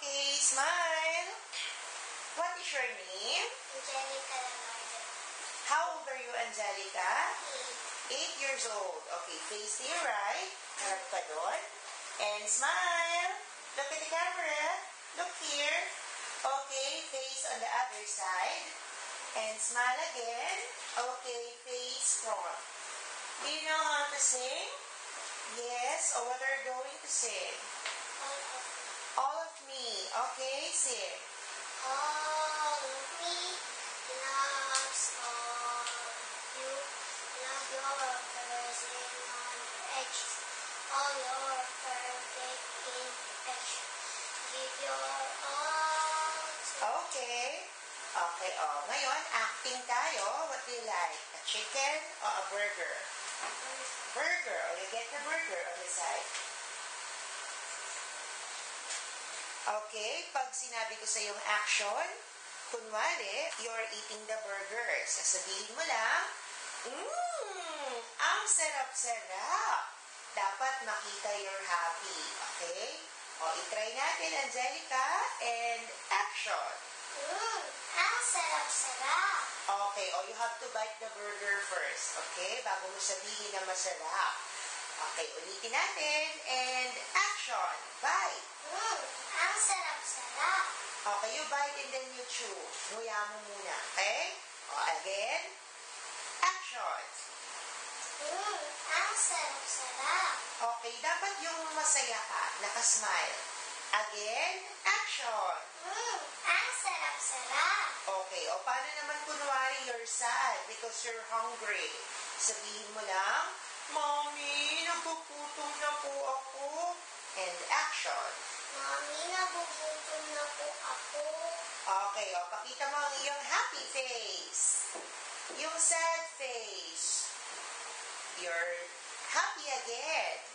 Okay, smile. What is your name? Angelica Leonardo. How old are you, Angelica? 8. 8 years old. Okay, face to your right. Harap ka doon. And smile. Look at the camera. Look here. Okay, face on the other side. And smile again. Okay, face front. Do you know how to sing? Yes. Or what are you going to sing? All of me. Okay, sing. All of me loves all of you. Love your person on your edges. All your perfect imperfection. Give your all to Okay. Okay, oh. Ngayon, acting tayo. What do you like? A chicken or a burger? Burger. Oh, you get the burger on the side. Okay, pag sinabi ko sa yung action, kunwari, you're eating the burger. Sasabihin mo lang, ang sarap-sarap. Dapat makita you're happy. Okay? O, itry natin, Angelica, and action. ang sarap-sarap. Okay, o you have to bite the burger first. Okay? Bago mo sabihin na masarap. Okay, ulitin natin, and action. Bite. ang sarap-sarap. Okay, you bite and then you chew. Nguya mo muna, okay? O, again. Action. ang sarap-sarap. Okay, dapat yung masaya ka, nakasmile. Again, action. ang sarap-sarap. Okay, o paano naman kunwari you're sad because you're hungry? Sabihin mo lang, Mommy, nagugutom na po ako. And action. Mami, nagugutom na po ako. Okay, o pakita mo ang iyong happy face. Yung sad face. You're happy again.